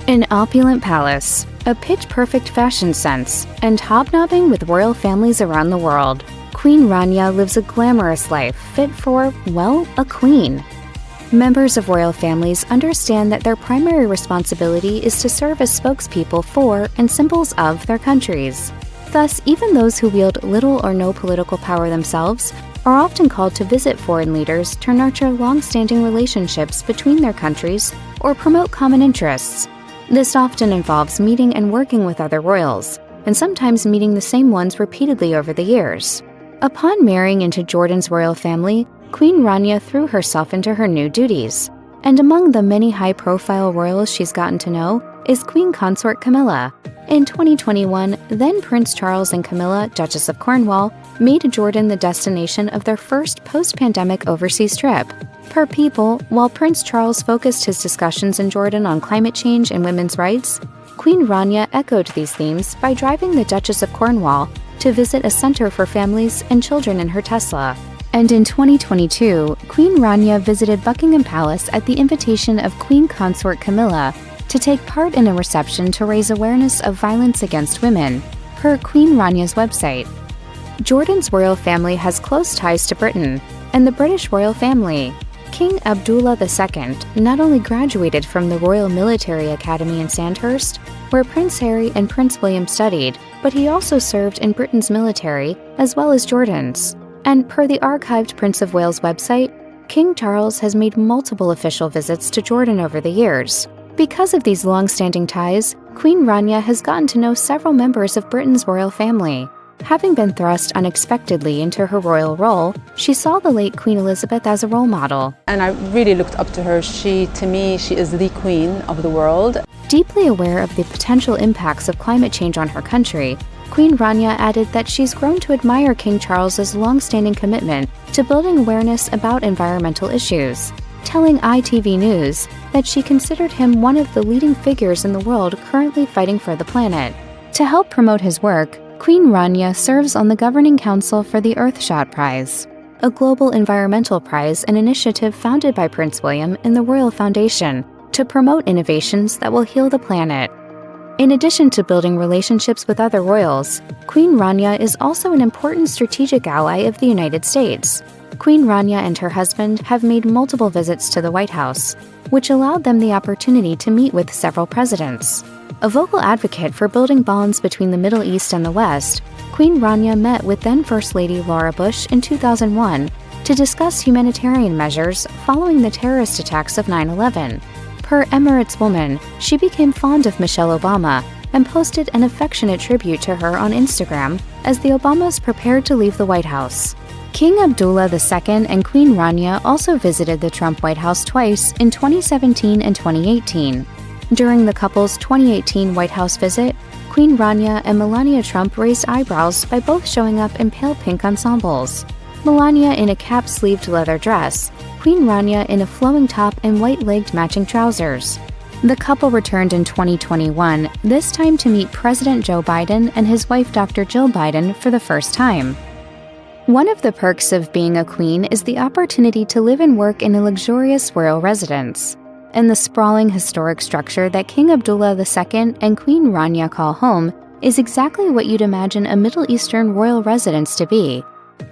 An opulent palace, a pitch-perfect fashion sense, and hobnobbing with royal families around the world, Queen Rania lives a glamorous life fit for, well, a queen. Members of royal families understand that their primary responsibility is to serve as spokespeople for and symbols of their countries. Thus, even those who wield little or no political power themselves are often called to visit foreign leaders to nurture long-standing relationships between their countries or promote common interests. This often involves meeting and working with other royals, and sometimes meeting the same ones repeatedly over the years. Upon marrying into Jordan's royal family, Queen Rania threw herself into her new duties. And among the many high-profile royals she's gotten to know is Queen Consort Camilla. In 2021, then Prince Charles and Camilla, Duchess of Cornwall, made Jordan the destination of their first post-pandemic overseas trip. Per People, while Prince Charles focused his discussions in Jordan on climate change and women's rights, Queen Rania echoed these themes by driving the Duchess of Cornwall to visit a center for families and children in her Tesla. And in 2022, Queen Rania visited Buckingham Palace at the invitation of Queen Consort Camilla to take part in a reception to raise awareness of violence against women, per Queen Rania's website. Jordan's royal family has close ties to Britain and the British royal family. King Abdullah II not only graduated from the Royal Military Academy in Sandhurst, where Prince Harry and Prince William studied, but he also served in Britain's military as well as Jordan's. And per the archived Prince of Wales website, King Charles has made multiple official visits to Jordan over the years. Because of these long-standing ties, Queen Rania has gotten to know several members of Britain's royal family. Having been thrust unexpectedly into her royal role, she saw the late Queen Elizabeth as a role model. And I really looked up to her. To me, she is the queen of the world. Deeply aware of the potential impacts of climate change on her country, Queen Rania added that she's grown to admire King Charles's long-standing commitment to building awareness about environmental issues, telling ITV News that she considered him one of the leading figures in the world currently fighting for the planet. To help promote his work, Queen Rania serves on the Governing Council for the Earthshot Prize, a global environmental prize and initiative founded by Prince William and the Royal Foundation to promote innovations that will heal the planet. In addition to building relationships with other royals, Queen Rania is also an important strategic ally of the United States. Queen Rania and her husband have made multiple visits to the White House, which allowed them the opportunity to meet with several presidents. A vocal advocate for building bonds between the Middle East and the West, Queen Rania met with then First Lady Laura Bush in 2001 to discuss humanitarian measures following the terrorist attacks of 9/11. Per Emirates Woman, she became fond of Michelle Obama and posted an affectionate tribute to her on Instagram as the Obamas prepared to leave the White House. King Abdullah II and Queen Rania also visited the Trump White House twice in 2017 and 2018. During the couple's 2018 White House visit, Queen Rania and Melania Trump raised eyebrows by both showing up in pale pink ensembles. Melania in a cap-sleeved leather dress, Queen Rania in a flowing top and white-legged matching trousers. The couple returned in 2021, this time to meet President Joe Biden and his wife Dr. Jill Biden for the first time. One of the perks of being a queen is the opportunity to live and work in a luxurious royal residence. And the sprawling historic structure that King Abdullah II and Queen Rania call home is exactly what you'd imagine a Middle Eastern royal residence to be.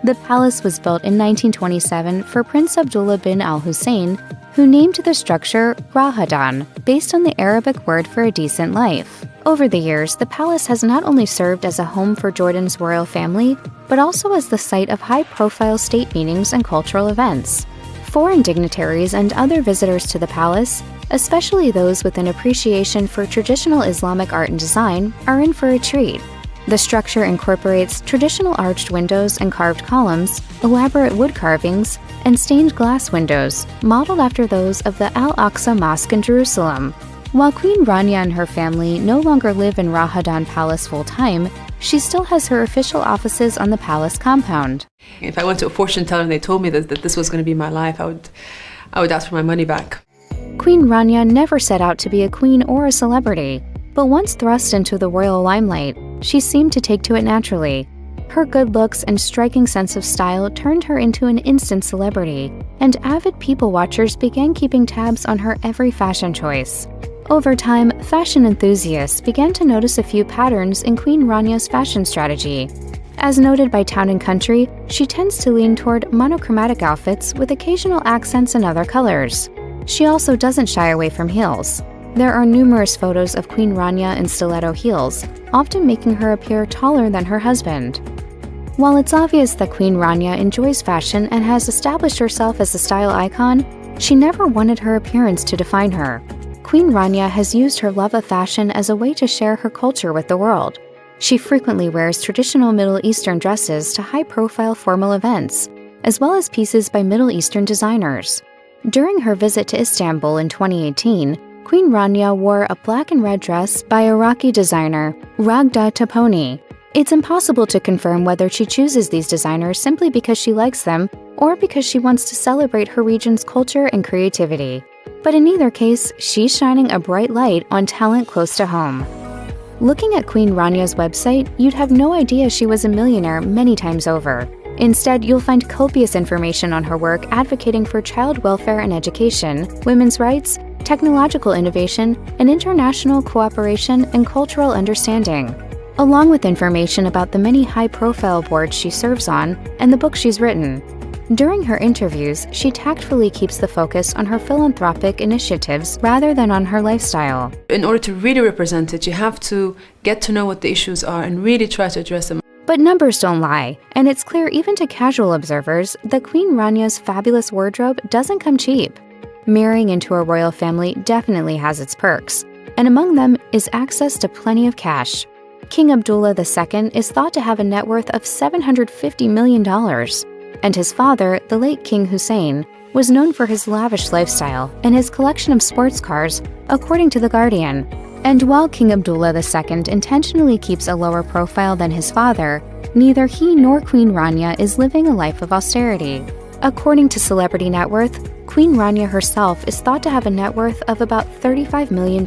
The palace was built in 1927 for Prince Abdullah bin al-Hussein, who named the structure Rahadan, based on the Arabic word for a decent life. Over the years, the palace has not only served as a home for Jordan's royal family, but also as the site of high-profile state meetings and cultural events. Foreign dignitaries and other visitors to the palace, especially those with an appreciation for traditional Islamic art and design, are in for a treat. The structure incorporates traditional arched windows and carved columns, elaborate wood carvings, and stained glass windows, modeled after those of the Al-Aqsa Mosque in Jerusalem. While Queen Rania and her family no longer live in Rahadan Palace full-time, she still has her official offices on the palace compound. If I went to a fortune teller and they told me that this was going to be my life, I would ask for my money back. Queen Rania never set out to be a queen or a celebrity, but once thrust into the royal limelight, she seemed to take to it naturally. Her good looks and striking sense of style turned her into an instant celebrity, and avid people watchers began keeping tabs on her every fashion choice. Over time, fashion enthusiasts began to notice a few patterns in Queen Rania's fashion strategy. As noted by Town & Country, she tends to lean toward monochromatic outfits with occasional accents in other colors. She also doesn't shy away from heels. There are numerous photos of Queen Rania in stiletto heels, often making her appear taller than her husband. While it's obvious that Queen Rania enjoys fashion and has established herself as a style icon, she never wanted her appearance to define her. Queen Rania has used her love of fashion as a way to share her culture with the world. She frequently wears traditional Middle Eastern dresses to high-profile formal events, as well as pieces by Middle Eastern designers. During her visit to Istanbul in 2018, Queen Rania wore a black and red dress by Iraqi designer Ragda Toponi. It's impossible to confirm whether she chooses these designers simply because she likes them or because she wants to celebrate her region's culture and creativity. But in either case, she's shining a bright light on talent close to home. Looking at Queen Rania's website, you'd have no idea she was a millionaire many times over. Instead, you'll find copious information on her work advocating for child welfare and education, women's rights, technological innovation, and international cooperation and cultural understanding, along with information about the many high-profile boards she serves on and the books she's written. During her interviews, she tactfully keeps the focus on her philanthropic initiatives rather than on her lifestyle. In order to really represent it, you have to get to know what the issues are and really try to address them. But numbers don't lie, and it's clear even to casual observers that Queen Rania's fabulous wardrobe doesn't come cheap. Marrying into a royal family definitely has its perks, and among them is access to plenty of cash. King Abdullah II is thought to have a net worth of $750 million. And his father, the late King Hussein, was known for his lavish lifestyle and his collection of sports cars, according to The Guardian. And while King Abdullah II intentionally keeps a lower profile than his father, neither he nor Queen Rania is living a life of austerity. According to Celebrity Net Worth, Queen Rania herself is thought to have a net worth of about $35 million.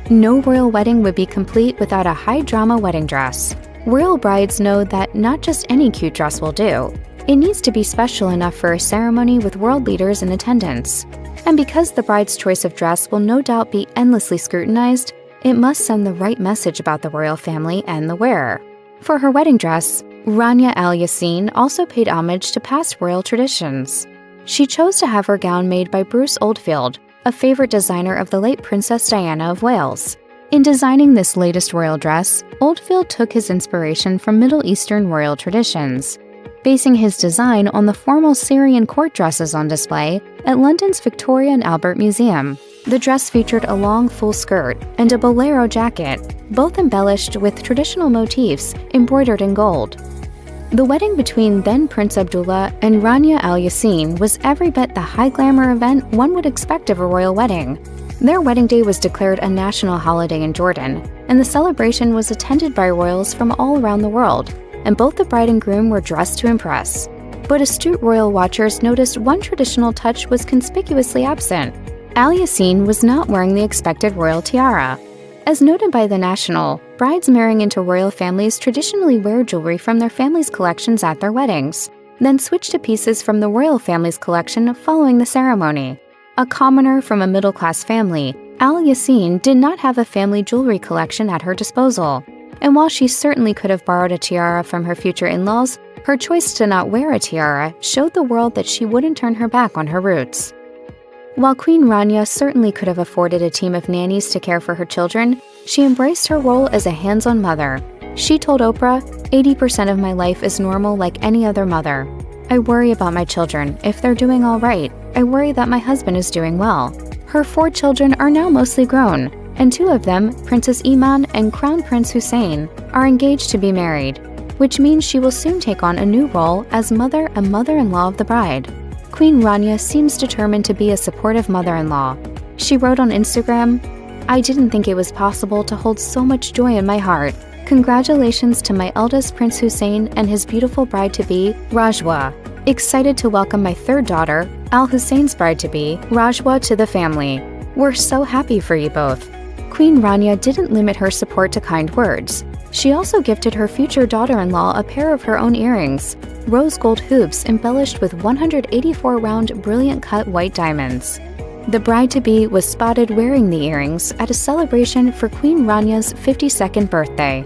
No royal wedding would be complete without a high-drama wedding dress. Royal brides know that not just any cute dress will do. It needs to be special enough for a ceremony with world leaders in attendance. And because the bride's choice of dress will no doubt be endlessly scrutinized, it must send the right message about the royal family and the wearer. For her wedding dress, Rania Al Yassin also paid homage to past royal traditions. She chose to have her gown made by Bruce Oldfield, a favorite designer of the late Princess Diana of Wales. In designing this latest royal dress, Oldfield took his inspiration from Middle Eastern royal traditions, basing his design on the formal Syrian court dresses on display at London's Victoria and Albert Museum. The dress featured a long full skirt and a bolero jacket, both embellished with traditional motifs embroidered in gold. The wedding between then Prince Abdullah and Rania Al Yassin was every bit the high glamour event one would expect of a royal wedding. Their wedding day was declared a national holiday in Jordan, and the celebration was attended by royals from all around the world, and both the bride and groom were dressed to impress. But astute royal watchers noticed one traditional touch was conspicuously absent. Al Yassin was not wearing the expected royal tiara. As noted by The National, brides marrying into royal families traditionally wear jewelry from their family's collections at their weddings, then switch to pieces from the royal family's collection following the ceremony. A commoner from a middle-class family, Al Yassin did not have a family jewelry collection at her disposal. And while she certainly could have borrowed a tiara from her future in-laws, her choice to not wear a tiara showed the world that she wouldn't turn her back on her roots. While Queen Rania certainly could have afforded a team of nannies to care for her children, she embraced her role as a hands-on mother. She told Oprah, "80% of my life is normal like any other mother. I worry about my children, if they're doing all right. I worry that my husband is doing well." Her 4 children are now mostly grown, and 2 of them, Princess Iman and Crown Prince Hussein, are engaged to be married, which means she will soon take on a new role as mother and mother-in-law of the bride. Queen Rania seems determined to be a supportive mother-in-law. She wrote on Instagram, "I didn't think it was possible to hold so much joy in my heart. Congratulations to my eldest Prince Hussein and his beautiful bride-to-be, Rajwa. Excited to welcome my 3rd daughter, Al Hussein's bride-to-be, Rajwa, to the family. We're so happy for you both." Queen Rania didn't limit her support to kind words. She also gifted her future daughter-in-law a pair of her own earrings, rose gold hoops embellished with 184 round brilliant cut white diamonds. The bride-to-be was spotted wearing the earrings at a celebration for Queen Rania's 52nd birthday.